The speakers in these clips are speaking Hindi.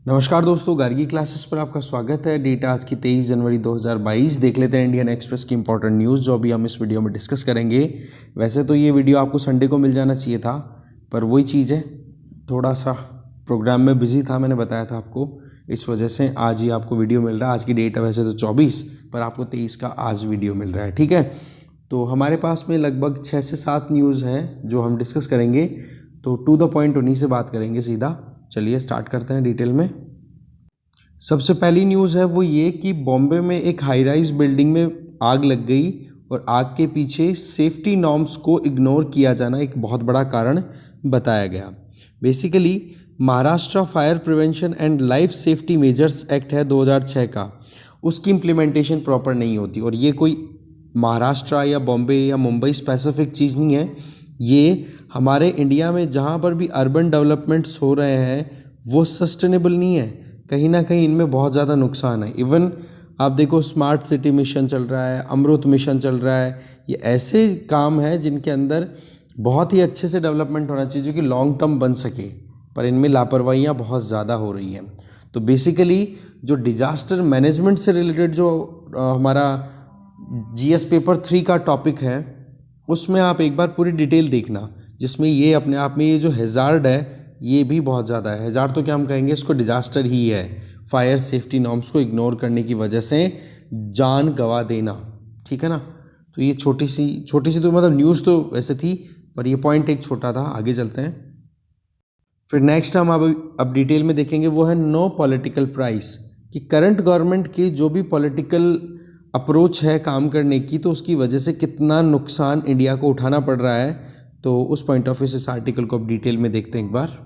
नमस्कार दोस्तों, गार्गी क्लासेस पर आपका स्वागत है। डेट आज की 23 जनवरी 2022। देख लेते हैं इंडियन एक्सप्रेस की इंपॉर्टेंट न्यूज़ जो अभी हम इस वीडियो में डिस्कस करेंगे। वैसे तो ये वीडियो आपको संडे को मिल जाना चाहिए था, पर वही चीज़ है, थोड़ा सा प्रोग्राम में बिजी था, मैंने बताया था आपको, इस वजह से आज ही आपको वीडियो मिल रहा है। आज की डेट है वैसे तो 24, पर आपको 23 का आज वीडियो मिल रहा है, ठीक है। तो हमारे पास में लगभग 6 से 7 न्यूज़ हैं जो हम डिस्कस करेंगे, तो टू द पॉइंट उन्हीं से बात करेंगे सीधा। चलिए स्टार्ट करते हैं डिटेल में। सबसे पहली न्यूज़ है वो ये कि बॉम्बे में एक हाई राइज बिल्डिंग में आग लग गई और आग के पीछे सेफ्टी नॉर्म्स को इग्नोर किया जाना एक बहुत बड़ा कारण बताया गया। Basically Maharashtra fire prevention and life safety measures act है 2006 का, उसकी इम्प्लीमेंटेशन प्रॉपर नहीं होती। और ये कोई महाराष्ट्र या बॉम्बे या मुंबई स्पेसिफिक चीज़ नहीं है, ये हमारे इंडिया में जहाँ पर भी अर्बन डेवलपमेंट्स हो रहे हैं वो सस्टेनेबल नहीं है। कहीं ना कहीं इनमें बहुत ज़्यादा नुकसान है। इवन आप देखो, स्मार्ट सिटी मिशन चल रहा है, अमृत मिशन चल रहा है, ये ऐसे काम है जिनके अंदर बहुत ही अच्छे से डेवलपमेंट होना चाहिए जो कि लॉन्ग टर्म बन सके, पर इनमें लापरवाहियाँ बहुत ज़्यादा हो रही हैं। तो बेसिकली जो डिजास्टर मैनेजमेंट से रिलेटेड जो हमारा जीएस पेपर 3 का टॉपिक है, उसमें आप एक बार पूरी डिटेल देखना, जिसमें ये अपने आप में ये जो हैज़ार्ड है ये भी बहुत ज़्यादा है। हैज़ार्ड तो क्या हम कहेंगे, इसको डिजास्टर ही है। फायर सेफ्टी नॉर्म्स को इग्नोर करने की वजह से जान गंवा देना, ठीक है ना। तो ये छोटी सी तो मतलब न्यूज़ तो वैसे थी, पर ये पॉइंट एक छोटा था। आगे चलते हैं। फिर नेक्स्ट हम अब डिटेल में देखेंगे, वो है नो पॉलिटिकल प्राइस, कि करंट गवर्नमेंट की जो भी पॉलिटिकल अप्रोच है काम करने की, तो उसकी वजह से कितना नुकसान इंडिया को उठाना पड़ रहा है। तो उस पॉइंट ऑफ व्यू से इस आर्टिकल को अब डिटेल में देखते हैं एक बार।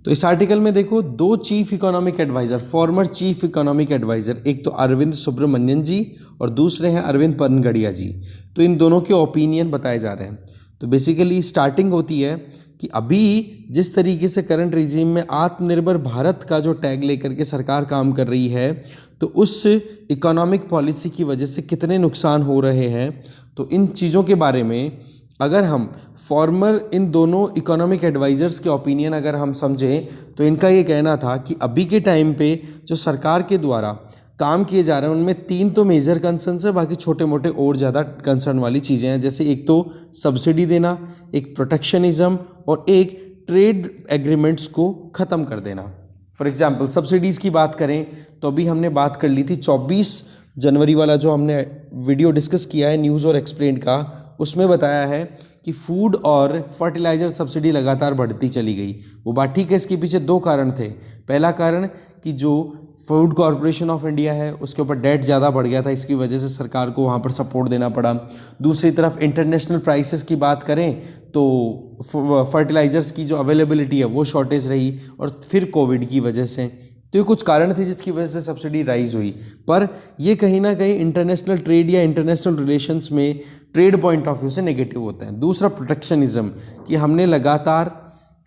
तो इस आर्टिकल में देखो, दो chief economic adviser, former chief economic adviser, एक तो अरविंद सुब्रमण्यन जी और दूसरे हैं अरविंद पनगड़िया जी। तो इन दोनों के ओपिनियन बताए जा रहे हैं। तो बेसिकली स्टार्टिंग होती है कि अभी जिस तरीके से करंट रिजीम में आत्मनिर्भर भारत का जो टैग लेकर के सरकार काम कर रही है, तो उस इकोनॉमिक पॉलिसी की वजह से कितने नुकसान हो रहे हैं। तो इन चीज़ों के बारे में अगर हम फॉर्मर इन दोनों इकोनॉमिक एडवाइजर्स के ओपिनियन अगर हम समझें, तो इनका ये कहना था कि अभी के टाइम पे जो सरकार के द्वारा काम किए जा रहे हैं उनमें 3 तो मेजर कंसर्न्स है, बाकी छोटे मोटे और ज़्यादा कंसर्न वाली चीज़ें हैं। जैसे एक तो सब्सिडी देना, एक प्रोटेक्शनिज्म और एक ट्रेड एग्रीमेंट्स को ख़त्म कर देना। फॉर एग्जाम्पल सब्सिडीज़ की बात करें तो अभी हमने बात कर ली थी 24 जनवरी वाला जो हमने वीडियो डिस्कस किया है न्यूज़ और एक्सप्लेन का, उसमें बताया है कि फूड और फर्टिलाइज़र सब्सिडी लगातार बढ़ती चली गई। वो बात ठीक है, इसके पीछे 2 कारण थे। पहला कारण कि जो फूड कॉरपोरेशन ऑफ इंडिया है उसके ऊपर डेट ज़्यादा बढ़ गया था, इसकी वजह से सरकार को वहाँ पर सपोर्ट देना पड़ा। दूसरी तरफ इंटरनेशनल प्राइसेस की बात करें तो फर्टिलाइज़र्स की जो अवेलेबिलिटी है वो शॉर्टेज रही, और फिर कोविड की वजह से। तो ये कुछ कारण थे जिसकी वजह से सब्सिडी राइज हुई। पर ये कहीं ना कहीं इंटरनेशनल ट्रेड या इंटरनेशनल रिलेशंस में ट्रेड पॉइंट ऑफ व्यू से नेगेटिव होते हैं। दूसरा प्रोटेक्शनिज्म, कि हमने लगातार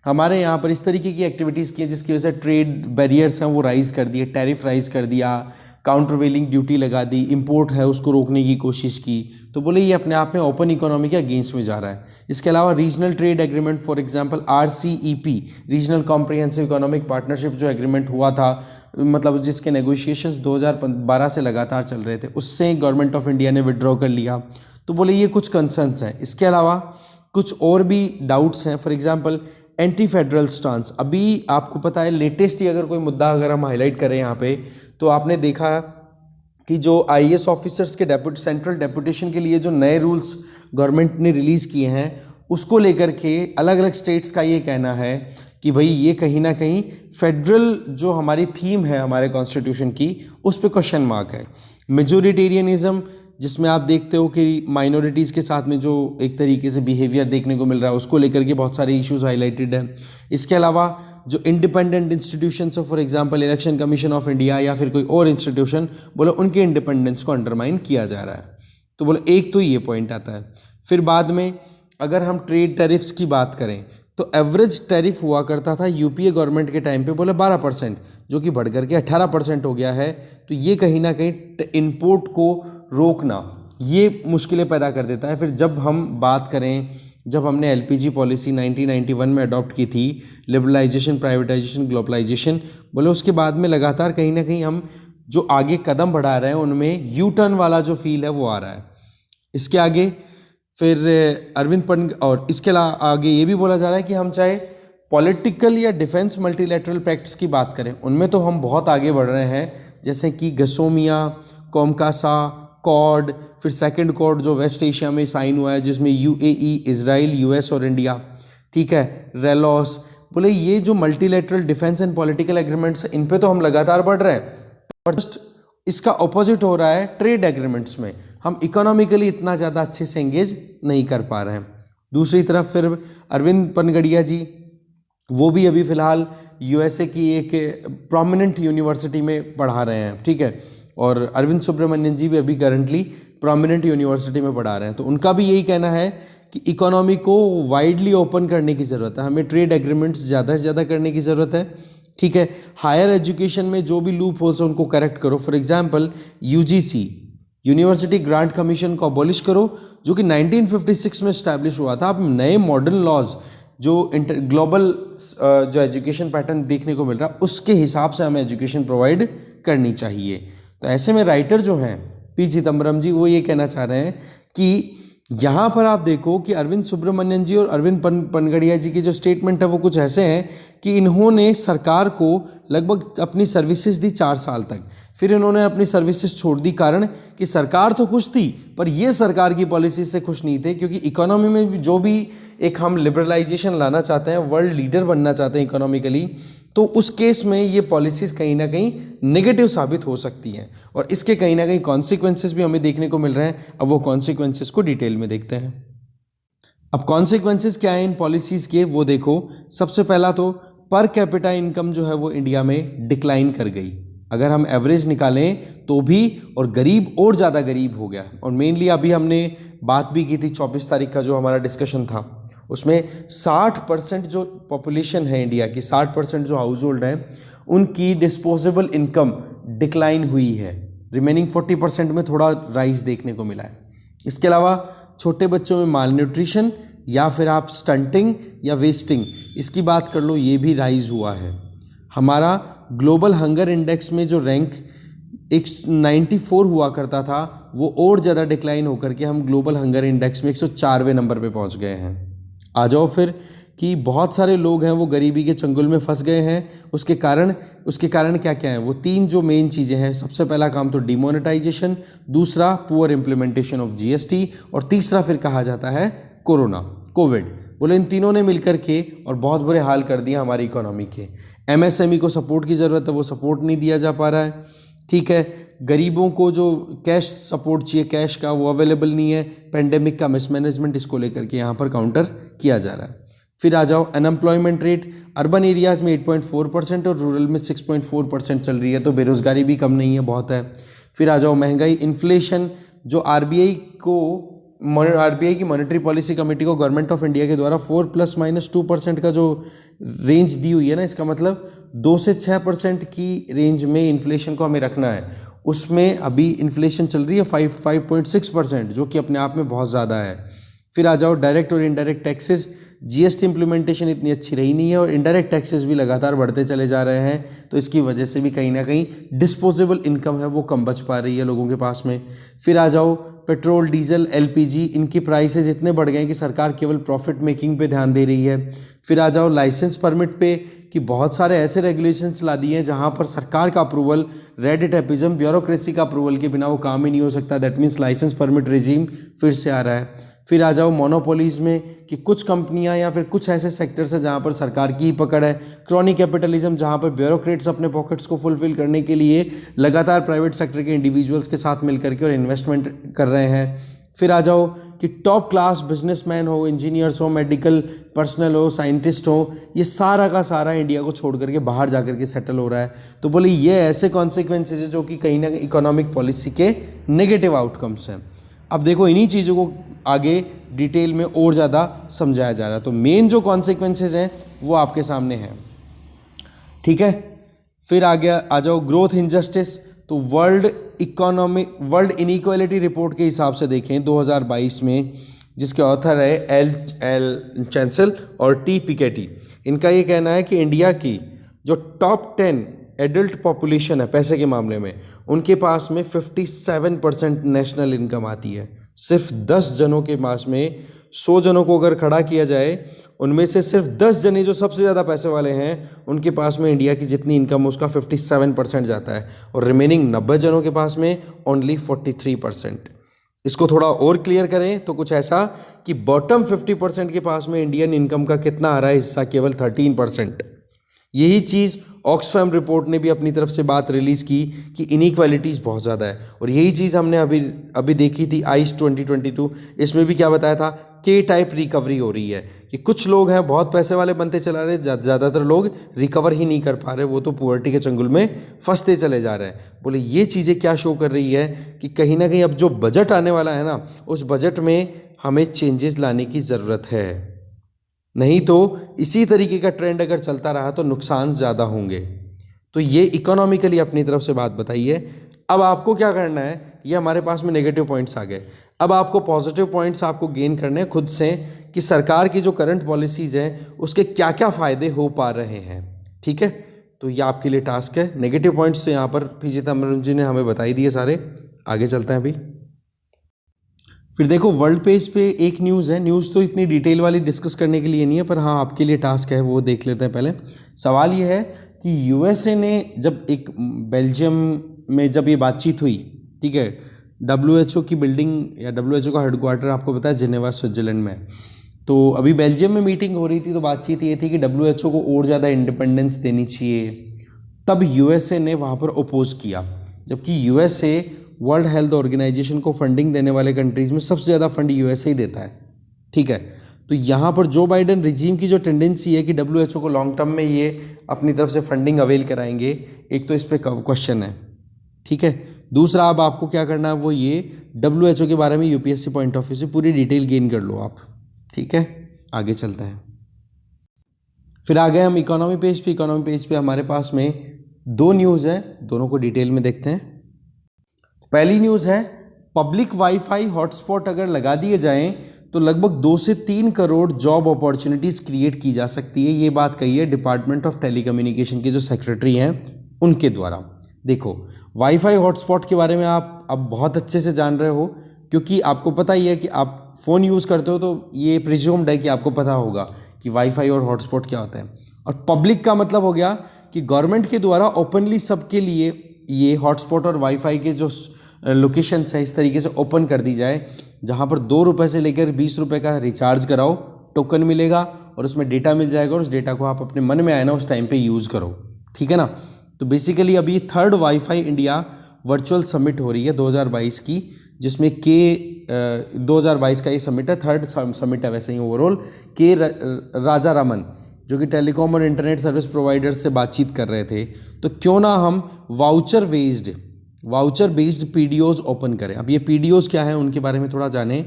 हमारे यहाँ पर इस तरीके की एक्टिविटीज़ की जिसकी वजह से ट्रेड बैरियर्स हैं वो राइज़ कर दिए, टैरिफ राइज़ कर दिया, काउंटरवेलिंग ड्यूटी लगा दी, इंपोर्ट है उसको रोकने की कोशिश की। तो बोले ये अपने आप में ओपन इकोनॉमी के अगेंस्ट में जा रहा है। इसके अलावा regional trade agreement, for example RCEP, regional comprehensive economic partnership जो एग्रीमेंट हुआ था, मतलब जिसके नेगोशिएशंस 2012 से लगातार चल रहे थे, उससे गवर्नमेंट ऑफ इंडिया ने विड्रॉ कर लिया। तो बोले ये कुछ कंसर्न्स हैं। इसके अलावा कुछ और भी डाउट्स हैं। For example anti federal stance, अभी आपको पता है लेटेस्ट ही अगर कोई मुद्दा अगर हम हाईलाइट करें यहाँ पे, तो आपने देखा कि जो IAS ऑफिसर्स के सेंट्रल डेपुटेशन के लिए जो नए रूल्स गवर्नमेंट ने रिलीज़ किए हैं, उसको लेकर के अलग अलग स्टेट्स का ये कहना है कि भाई ये कहीं ना कहीं फेडरल जो हमारी थीम है हमारे कॉन्स्टिट्यूशन की, उस पर क्वेश्चन मार्क है। मेजोरिटेरियनिज्म, जिसमें आप देखते हो कि माइनॉरिटीज़ के साथ में जो एक तरीके से बिहेवियर देखने को मिल रहा है, उसको लेकर के बहुत सारे इश्यूज हाईलाइटेड हैं। इसके अलावा जो independent institutions, for example election commission of India या फिर कोई और इंस्टीट्यूशन, बोलो उनके इंडिपेंडेंस को अंडरमाइन किया जा रहा है। तो बोलो एक तो ये पॉइंट आता है। फिर बाद में अगर हम ट्रेड टैरिफ्स की बात करें तो एवरेज टैरिफ हुआ करता था यूपीए गवर्नमेंट के टाइम पे बोले 12%, जो कि बढ़ करके 18% हो गया है। तो ये कहीं ना कहीं इम्पोर्ट को रोकना ये मुश्किलें पैदा कर देता है। फिर जब हम बात करें जब हमने एलपीजी पॉलिसी 1991 में अडॉप्ट की थी, लिबरलाइजेशन, प्राइवेटाइजेशन, ग्लोबलाइजेशन, बोले उसके बाद में लगातार कहीं ना कहीं हम जो आगे कदम बढ़ा रहे हैं उनमें यू टर्न वाला जो फील है वो आ रहा है। इसके आगे फिर अरविंद पंड और इसके आगे ये भी बोला जा रहा है कि हम चाहे पॉलिटिकल या डिफेंस मल्टीलैटरल पैक्ट्स की बात करें, उनमें तो हम बहुत आगे बढ़ रहे हैं, जैसे कि गसोमिया, कोमकासा, कॉड, फिर सेकंड कॉड जो वेस्ट एशिया में साइन हुआ है जिसमें यूएई, इजराइल, यूएस और इंडिया, ठीक है, रेलॉस, बोले ये जो multilateral defence and political agreements इन पे तो हम लगातार बढ़ रहे हैं, और जस्ट इसका ऑपोजिट हो रहा है ट्रेड एग्रीमेंट्स में, हम इकोनॉमिकली इतना ज़्यादा अच्छे से एंगेज नहीं कर पा रहे हैं। दूसरी तरफ फिर अरविंद पनगड़िया जी, वो भी अभी फ़िलहाल यूएसए की एक प्रोमिनेंट यूनिवर्सिटी में पढ़ा रहे हैं, ठीक है, और अरविंद सुब्रमण्यन जी भी अभी करंटली प्रोमिनेंट यूनिवर्सिटी में पढ़ा रहे हैं। तो उनका भी यही कहना है कि इकोनॉमी को वाइडली ओपन करने की ज़रूरत है, हमें ट्रेड एग्रीमेंट्स ज़्यादा से ज़्यादा करने की ज़रूरत है, ठीक है। हायर एजुकेशन में जो भी लूप होल्स हैं उनको करेक्ट करो। For example UGC, university grant commission को अबॉलिश करो, जो कि 1956 में इस्टेब्लिश हुआ था। अब नए मॉडर्न लॉज जो ग्लोबल जो एजुकेशन पैटर्न देखने को मिल रहा है उसके हिसाब से हमें एजुकेशन प्रोवाइड करनी चाहिए। तो ऐसे में राइटर जो हैं पी चिदम्बरम जी, वो ये कहना चाह रहे हैं कि यहाँ पर आप देखो कि अरविंद सुब्रमण्यन जी और अरविंद पनगड़िया जी की जो स्टेटमेंट है वो कुछ ऐसे हैं कि इन्होंने सरकार को लगभग अपनी सर्विसेज दी 4 साल तक, फिर इन्होंने अपनी सर्विसेज छोड़ दी, कारण कि सरकार तो खुश थी पर ये सरकार की पॉलिसी से खुश नहीं थे, क्योंकि इकोनॉमी में जो भी एक हम लिबरलाइजेशन लाना चाहते हैं, वर्ल्ड लीडर बनना चाहते हैं इकोनॉमिकली, तो उस केस में ये पॉलिसीज़ कहीं ना कहीं नेगेटिव साबित हो सकती हैं, और इसके कहीं ना कहीं कॉन्सिक्वेंसेस भी हमें देखने को मिल रहे हैं। अब वो कॉन्सिक्वेंसेस को डिटेल में देखते हैं। अब कॉन्सिक्वेंसेस क्या है इन पॉलिसीज़ के, वो देखो। सबसे पहला तो पर कैपिटा इनकम जो है वो इंडिया में डिक्लाइन कर गई, अगर हम एवरेज निकालें तो भी, और गरीब और ज़्यादा गरीब हो गया। और मेनली अभी हमने बात भी की थी 24 तारीख का जो हमारा डिस्कशन था, उसमें 60% जो पॉपुलेशन है इंडिया की, 60% जो हाउस होल्ड हैं उनकी डिस्पोजेबल इनकम डिक्लाइन हुई है, रिमेनिंग 40% में थोड़ा राइज देखने को मिला है। इसके अलावा छोटे बच्चों में माल न्यूट्रिशन या फिर आप स्टंटिंग या वेस्टिंग, इसकी बात कर लो, ये भी राइज हुआ है। हमारा ग्लोबल हंगर इंडेक्स में जो रैंक 94 हुआ करता था वो और ज़्यादा डिक्लाइन होकर के हम ग्लोबल हंगर इंडेक्स में 104वें नंबर पे पहुंच गए हैं। आ जाओ फिर कि बहुत सारे लोग हैं वो गरीबी के चंगुल में फंस गए हैं। उसके कारण क्या क्या हैं, वो 3 जो मेन चीज़ें हैं। सबसे पहला काम तो डिमोनेटाइजेशन, दूसरा पुअर इम्प्लीमेंटेशन ऑफ जीएसटी, और तीसरा फिर कहा जाता है कोविड। बोले इन तीनों ने मिलकर के और बहुत बुरे हाल कर दिया हमारी इकोनॉमी के। एमएसएमई को सपोर्ट की ज़रूरत है, वो सपोर्ट नहीं दिया जा पा रहा है, ठीक है। गरीबों को जो कैश सपोर्ट चाहिए, कैश का, वो अवेलेबल नहीं है। पेंडेमिक का मिसमैनेजमेंट, इसको लेकर के यहाँ पर काउंटर किया जा रहा है। फिर आ जाओ अनएम्प्लॉयमेंट रेट, अर्बन एरियाज़ में 8.4% और रूरल में 6.4% चल रही है, तो बेरोज़गारी भी कम नहीं है, बहुत है। फिर आ जाओ महंगाई, इन्फ्लेशन, जो आरबीआई की मॉनेटरी पॉलिसी कमेटी को गवर्नमेंट ऑफ इंडिया के द्वारा 4 ± 2% का जो रेंज दी हुई है ना, इसका मतलब 2 से 6% की रेंज में इन्फ्लेशन को हमें रखना है। उसमें अभी इन्फ्लेशन चल रही है 5.6%, जो कि अपने आप में बहुत ज़्यादा है। फिर आ जाओ डायरेक्ट और इनडायरेक्ट टैक्सेस, जीएसटी इंप्लीमेंटेशन इतनी अच्छी रही नहीं है और इनडायरेक्ट टैक्सेस भी लगातार बढ़ते चले जा रहे हैं, तो इसकी वजह से भी कहीं ना कहीं डिस्पोजेबल इनकम है वो कम बच पा रही है लोगों के पास में। फिर आ जाओ पेट्रोल, डीजल, एलपीजी, इनकी प्राइसेस इतने बढ़ गए हैं कि सरकार केवल प्रॉफिट मेकिंग पे ध्यान दे रही है। फिर आ जाओ लाइसेंस परमिट पे, कि बहुत सारे ऐसे रेगुलेशंस ला दिए हैं जहां पर सरकार का अप्रूवल, रेड टेपिज्म, ब्यूरोक्रेसी का अप्रूवल के बिना वो काम ही नहीं हो सकता। That means licence permit regime फिर से आ रहा है। फिर आ जाओ मोनोपोलीज में, कि कुछ कंपनियां या फिर कुछ ऐसे सेक्टर्स हैं जहां पर सरकार की ही पकड़ है। क्रॉनी कैपिटलिज्म, जहां पर ब्यूरोक्रेट्स अपने पॉकेट्स को फुलफिल करने के लिए लगातार प्राइवेट सेक्टर के इंडिविजुअल्स के साथ मिलकर के और इन्वेस्टमेंट कर रहे हैं। फिर आ जाओ कि टॉप क्लास बिजनेसमैन हो, इंजीनियर्स हो, मेडिकल पर्सनल हो, साइंटिस्ट हो, ये सारा का सारा इंडिया को छोड़ करके बाहर जा करके सेटल हो रहा है। तो बोले ये ऐसे कॉन्सिक्वेंसेज है जो कि कहीं ना कहीं इकोनॉमिक पॉलिसी के नेगेटिव आउटकम्स हैं। अब देखो इन्हीं चीज़ों को आगे डिटेल में और ज़्यादा समझाया जा रहा है। तो मेन जो कॉन्सिक्वेंसेज हैं वो आपके सामने हैं, ठीक है। फिर आ जाओ ग्रोथ इनजस्टिस। तो वर्ल्ड इनइक्वालिटी रिपोर्ट के हिसाब से देखें 2022 में जिसके ऑथर है एल एल चैंसल और टी पिकेटी। इनका ये कहना है कि इंडिया की जो टॉप 10 एडल्ट पॉपुलेशन है पैसे के मामले में, उनके पास में 57% नेशनल इनकम आती है। सिर्फ 10 जनों के पास में, 100 जनों को अगर खड़ा किया जाए, उनमें से सिर्फ 10 जने जो सबसे ज़्यादा पैसे वाले हैं, उनके पास में इंडिया की जितनी इनकम उसका 57% जाता है, और रिमेनिंग 90 जनों के पास में ओनली 43%। इसको थोड़ा और क्लियर करें तो कुछ ऐसा कि बॉटम 50% के पास में इंडियन इनकम का कितना आ रहा है हिस्सा, केवल 13%। यही चीज़ ऑक्सफैम रिपोर्ट ने भी अपनी तरफ से बात रिलीज़ की कि इनइक्वालिटीज़ बहुत ज़्यादा है, और यही चीज़ हमने अभी देखी थी आइस 2022। इसमें भी क्या बताया था, के टाइप रिकवरी हो रही है कि कुछ लोग हैं बहुत पैसे वाले बनते चला रहे, ज़्यादातर लोग रिकवर ही नहीं कर पा रहे, वो तो पुअर्टी के चंगुल में फंसते चले जा रहे हैं। बोले ये चीज़ें क्या शो कर रही है कि कहीं ना कहीं अब जो बजट आने वाला है ना, उस बजट में हमें चेंजेस लाने की ज़रूरत है, नहीं तो इसी तरीके का ट्रेंड अगर चलता रहा तो नुकसान ज़्यादा होंगे। तो ये इकोनॉमिकली अपनी तरफ से बात बताइए। अब आपको क्या करना है, ये हमारे पास में नेगेटिव पॉइंट्स आ गए, अब आपको पॉजिटिव पॉइंट्स आपको गेन करने हैं खुद से कि सरकार की जो करंट पॉलिसीज़ हैं उसके क्या क्या फ़ायदे हो पा रहे हैं। ठीक है, तो ये आपके लिए टास्क है। नेगेटिव पॉइंट्स तो यहाँ पर पी चिदम्बरम जी ने हमें बताई दिए सारे। आगे चलते हैं अभी। फिर देखो वर्ल्ड पेज पे एक न्यूज़ है, न्यूज़ तो इतनी डिटेल वाली डिस्कस करने के लिए नहीं है, पर हाँ आपके लिए टास्क है, वो देख लेते हैं। पहले सवाल ये है कि यूएसए ने जब एक बेल्जियम में जब ये बातचीत हुई, ठीक है, डब्ल्यूएचओ की बिल्डिंग या डब्ल्यूएचओ का हेडक्वार्टर आपको पता है जिनेवा स्विट्जरलैंड में, तो अभी बेल्जियम में मीटिंग हो रही थी, तो बातचीत ये थी कि डब्ल्यूएचओ को और ज़्यादा इंडिपेंडेंस देनी चाहिए। तब यूएसए ने वहाँ पर अपोज किया, जबकि यूएसए वर्ल्ड हेल्थ ऑर्गेनाइजेशन को फंडिंग देने वाले कंट्रीज़ में सबसे ज़्यादा फंड यूएसए ही देता है। ठीक है, तो यहाँ पर जो बाइडेन रिजीम की जो टेंडेंसी है कि डब्ल्यूएचओ को लॉन्ग टर्म में ये अपनी तरफ से फंडिंग अवेल कराएंगे, एक तो इस पर क्वेश्चन है। ठीक है, दूसरा अब आपको क्या करना है वो ये डब्ल्यूएचओ के बारे में यूपीएससी पॉइंट ऑफ व्यू से पूरी डिटेल गेन कर लो आप। ठीक है, आगे चलते हैं। फिर आ गए हम इकोनॉमी पेज पे। इकोनॉमी पेज पे हमारे पास में दो न्यूज़ है, दोनों को डिटेल में देखते हैं। पहली न्यूज़ है पब्लिक वाईफाई हॉटस्पॉट अगर लगा दिए जाएं तो लगभग 2 से 3 करोड़ जॉब अपॉर्चुनिटीज़ क्रिएट की जा सकती है। ये बात कही है डिपार्टमेंट ऑफ टेलीकम्युनिकेशन के जो सेक्रेटरी हैं उनके द्वारा। देखो वाईफाई हॉटस्पॉट के बारे में आप अब बहुत अच्छे से जान रहे हो, क्योंकि आपको पता ही है कि आप फ़ोन यूज़ करते हो, तो ये प्रिज्यूम्ड है कि आपको पता होगा कि वाईफाई और हॉटस्पॉट क्या होता है। और पब्लिक का मतलब हो गया कि गवर्नमेंट के द्वारा ओपनली सबके लिए ये हॉटस्पॉट और वाईफाई के जो लोकेशंस है इस तरीके से ओपन कर दी जाए, जहाँ पर 2 रुपये से लेकर 20 रुपये का रिचार्ज कराओ, टोकन मिलेगा और उसमें डेटा मिल जाएगा, और उस डेटा को आप अपने मन में आए ना उस टाइम पे यूज़ करो। ठीक है ना, तो बेसिकली अभी 3rd wifi India virtual summit हो रही है 2022 की, जिसमें 2022 का ये समिट है, 3rd समिट है वैसे ही ओवरऑल। के राजा रामन जो कि टेलीकॉम और इंटरनेट सर्विस प्रोवाइडर्स से बातचीत कर रहे थे, तो क्यों ना हम वाउचर बेस्ड पीडीओज ओपन करें। अब ये पीडीओज क्या है उनके बारे में थोड़ा जानें।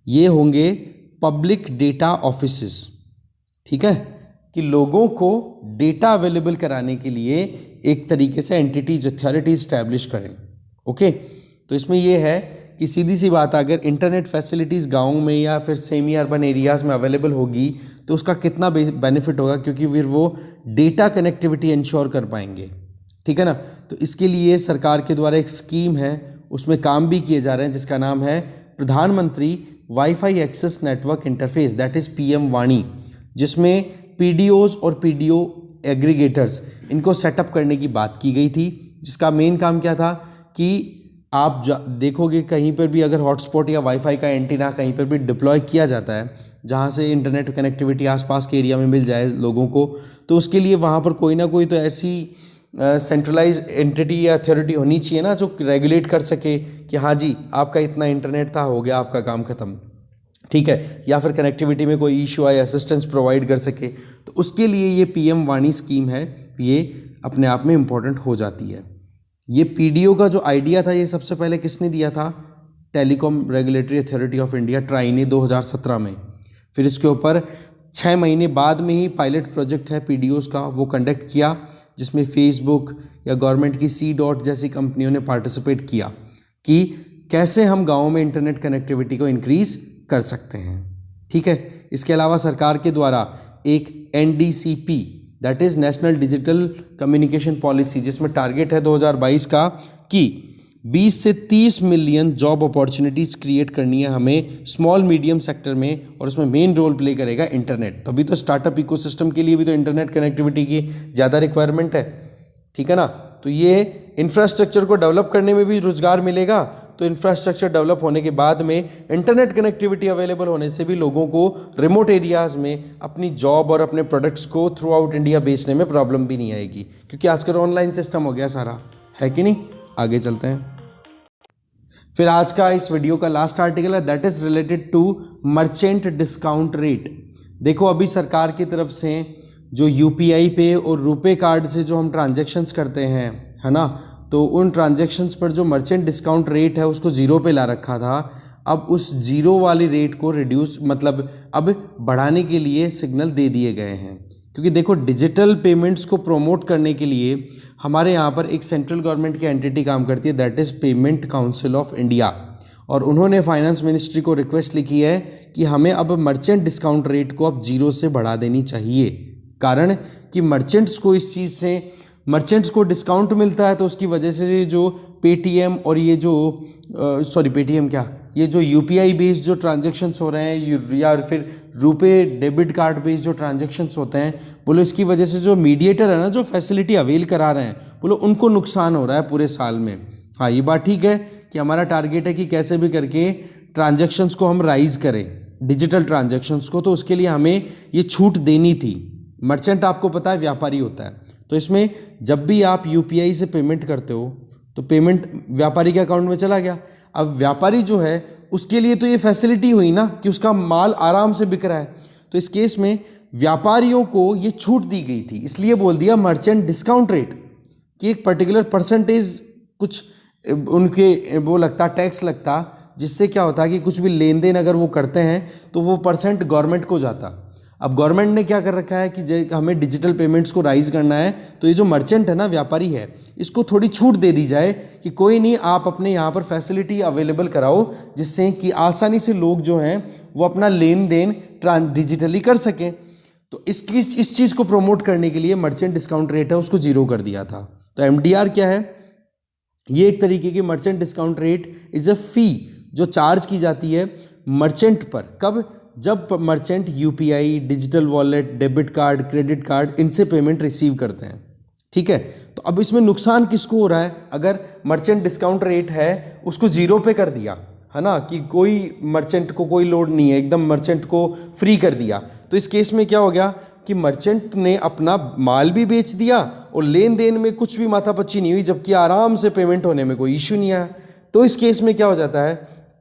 ये होंगे पब्लिक डेटा ऑफिसेस। ठीक है, कि लोगों को डेटा अवेलेबल कराने के लिए एक तरीके से एंटिटीज अथॉरिटीज स्टैब्लिश करें। ओके, तो इसमें यह है कि सीधी सी बात, अगर इंटरनेट फैसिलिटीज़ गाँव में या फिर सेमी अर्बन एरियाज़ में अवेलेबल होगी तो उसका कितना बेनिफिट होगा, क्योंकि फिर वो डेटा कनेक्टिविटी इंश्योर कर पाएंगे। ठीक है ना, तो इसके लिए सरकार के द्वारा एक स्कीम है, उसमें काम भी किए जा रहे हैं, जिसका नाम है प्रधानमंत्री wifi access network interface, that is PM वाणी, जिसमें पीडीओज और पीडीओ एग्रीगेटर्स इनको सेटअप करने की बात की गई थी। जिसका मेन काम क्या था कि आप देखोगे कहीं पर भी अगर हॉटस्पॉट या वाईफाई का एंटीना कहीं पर भी डिप्लॉय किया जाता है, जहाँ से इंटरनेट कनेक्टिविटी आसपास के एरिया में मिल जाए लोगों को, तो उसके लिए वहाँ पर कोई ना कोई तो ऐसी सेंट्रलाइज एंटिटी या अथॉरिटी होनी चाहिए ना, जो रेगुलेट कर सके कि हाँ जी आपका इतना इंटरनेट था, हो गया आपका काम खत्म। ठीक है, या फिर कनेक्टिविटी में कोई इशू आए, असिस्टेंस प्रोवाइड कर सके, तो उसके लिए ये पीएम वाणी स्कीम है, ये अपने आप में इम्पोर्टेंट हो जाती है। ये पीडीओ का जो आइडिया था ये सबसे पहले किसने दिया था, telecom regulatory authority of India try ने 2017 में। फिर इसके ऊपर 6 महीने बाद में ही पायलट प्रोजेक्ट है पीडीओज़ का, वो कंडक्ट किया, जिसमें फेसबुक या गवर्नमेंट की C जैसी कंपनियों ने पार्टिसिपेट किया कि कैसे हम गाँव में इंटरनेट कनेक्टिविटी को इंक्रीज़ कर सकते हैं। ठीक है, इसके अलावा सरकार के द्वारा एक NDCP that is national digital communication policy, जिसमें टारगेट है 2022 का कि 20 से 30 मिलियन जॉब अपॉर्चुनिटीज़ क्रिएट करनी है हमें स्मॉल मीडियम सेक्टर में, और उसमें मेन रोल प्ले करेगा इंटरनेट। तभी तो स्टार्टअप इकोसिस्टम के लिए भी तो इंटरनेट कनेक्टिविटी की ज़्यादा रिक्वायरमेंट है। ठीक है ना, तो ये इंफ्रास्ट्रक्चर को डेवलप करने में भी रोजगार मिलेगा, तो इंफ्रास्ट्रक्चर डेवलप होने के बाद में इंटरनेट कनेक्टिविटी अवेलेबल होने से भी लोगों को रिमोट एरियाज़ में अपनी जॉब और अपने प्रोडक्ट्स को थ्रू आउट इंडिया बेचने में प्रॉब्लम भी नहीं आएगी, क्योंकि आजकल ऑनलाइन सिस्टम हो गया सारा, है कि नहीं। आगे चलते हैं। फिर आज का इस वीडियो का लास्ट आर्टिकल है that is related to merchant discount rate. देखो, अभी सरकार की तरफ से जो UPI पे और रुपे कार्ड से जो हम ट्रांजैक्शंस करते हैं, है ना, तो उन ट्रांजैक्शंस पर जो मर्चेंट डिस्काउंट रेट है उसको ज़ीरो पे ला रखा था। अब उस ज़ीरो वाली रेट को रिड्यूस मतलब अब बढ़ाने के लिए सिग्नल दे दिए गए हैं, क्योंकि देखो डिजिटल पेमेंट्स को प्रमोट करने के लिए हमारे यहाँ पर एक सेंट्रल गवर्नमेंट की एंटिटी काम करती है that is payment council of India, और उन्होंने फाइनेंस मिनिस्ट्री को रिक्वेस्ट लिखी है कि हमें अब मर्चेंट डिस्काउंट रेट को अब ज़ीरो से बढ़ा देनी चाहिए। कारण कि मर्चेंट्स को इस चीज़ से मर्चेंट्स को डिस्काउंट मिलता है, तो उसकी वजह से जो पेटीएम और ये जो पेटीएम क्या ये जो UPI बेस्ड जो ट्रांजेक्शन्स हो रहे हैं या फिर रुपे डेबिट कार्ड बेस्ड जो ट्रांजेक्शन्स होते हैं, बोलो इसकी वजह से जो मीडिएटर है ना, जो फैसिलिटी अवेल करा रहे हैं, बोलो उनको नुकसान हो रहा है पूरे साल में। हाँ, ये बात ठीक है कि हमारा टारगेट है कि कैसे भी करके ट्रांजेक्शन्स को हम राइज करें, डिजिटल ट्रांजेक्शन्स को, तो उसके लिए हमें ये छूट देनी थी। मर्चेंट आपको पता है व्यापारी होता है, तो इसमें जब भी आप UPI से पेमेंट करते हो तो पेमेंट व्यापारी के अकाउंट में चला गया। अब व्यापारी जो है उसके लिए तो ये फैसिलिटी हुई ना कि उसका माल आराम से बिक रहा है, तो इस केस में व्यापारियों को ये छूट दी गई थी, इसलिए बोल दिया मर्चेंट डिस्काउंट रेट कि एक पर्टिकुलर परसेंटेज कुछ उनके वो लगता, टैक्स लगता, जिससे क्या होता है कि कुछ भी लेन देन अगर वो करते हैं तो वो परसेंट गवर्नमेंट को जाता। अब गवर्नमेंट ने क्या कर रखा है कि हमें डिजिटल पेमेंट्स को राइज करना है, तो ये जो मर्चेंट है ना, व्यापारी है, इसको थोड़ी छूट दे दी जाए कि कोई नहीं, आप अपने यहाँ पर फैसिलिटी अवेलेबल कराओ, जिससे कि आसानी से लोग जो हैं वो अपना लेन देन डिजिटली कर सकें। तो इस चीज़ को प्रमोट करने के लिए मर्चेंट डिस्काउंट रेट है उसको जीरो कर दिया था। तो MDR क्या है? ये एक तरीके की merchant discount rate is a fee जो चार्ज की जाती है मर्चेंट पर। कब? जब merchant UPI, digital wallet, debit card, credit card, इनसे पेमेंट रिसीव करते हैं। ठीक है, तो अब इसमें नुकसान किसको हो रहा है? अगर मर्चेंट डिस्काउंट रेट है उसको जीरो पे कर दिया, है ना, कि कोई मर्चेंट को कोई लोड नहीं है, एकदम मर्चेंट को फ्री कर दिया, तो इस केस में क्या हो गया कि मर्चेंट ने अपना माल भी बेच दिया और लेन देन में कुछ भी माथापच्ची नहीं हुई, जबकि आराम से पेमेंट होने में कोई इश्यू नहीं आया। तो इस केस में क्या हो जाता है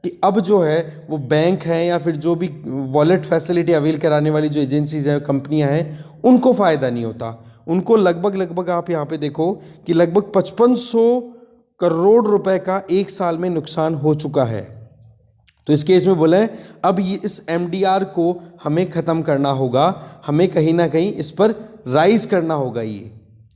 कि अब जो है वो बैंक है या फिर जो भी वॉलेट फैसिलिटी अवेल कराने वाली जो एजेंसीज हैं, कंपनियां हैं, उनको फ़ायदा नहीं होता। उनको लगभग आप यहाँ पे देखो कि लगभग 5500 करोड़ रुपए का एक साल में नुकसान हो चुका है। तो इस केस में बोले अब ये इस MDR को हमें ख़त्म करना होगा, हमें कहीं ना कहीं इस पर राइज करना होगा ये,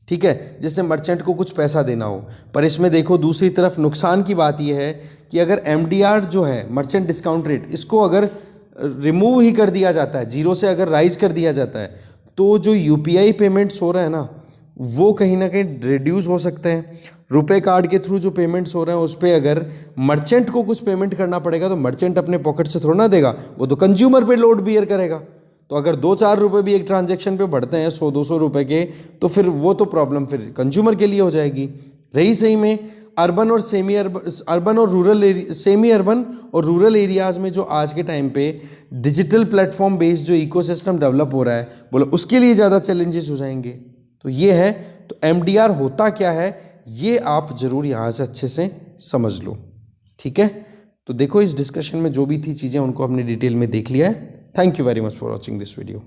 ठीक है, जिससे मर्चेंट को कुछ पैसा देना हो। पर इसमें देखो दूसरी तरफ नुकसान की बात यह है कि अगर MDR जो है मर्चेंट डिस्काउंट रेट, इसको अगर रिमूव ही कर दिया जाता है, जीरो से अगर राइज कर दिया जाता है, तो जो UPI पेमेंट्स हो रहे हैं ना, वो कहीं ना कहीं रिड्यूस हो सकते हैं। रुपए कार्ड के थ्रू जो पेमेंट्स हो रहे हैं उस पर अगर मर्चेंट को कुछ पेमेंट करना पड़ेगा तो मर्चेंट अपने पॉकेट से थोड़ा ना देगा, वो तो कंज्यूमर पे लोड बियर करेगा। तो अगर 2-4 रुपये भी एक ट्रांजैक्शन पे बढ़ते हैं 100-200 रुपये के, तो फिर वो तो प्रॉब्लम फिर कंज्यूमर के लिए हो जाएगी। रही सही में अर्बन और सेमी अर्बन और रूरल एरियाज़ में जो आज के टाइम पे डिजिटल प्लेटफॉर्म बेस्ड जो इकोसिस्टम डेवलप हो रहा है, बोलो उसके लिए ज़्यादा चैलेंजेस हो जाएंगे। तो ये है, तो MDR होता क्या है ये आप ज़रूर यहाँ से अच्छे से समझ लो, ठीक है। तो देखो इस डिस्कशन में जो भी थी चीज़ें उनको हमने डिटेल में देख लिया है। Thank you very much for watching this video.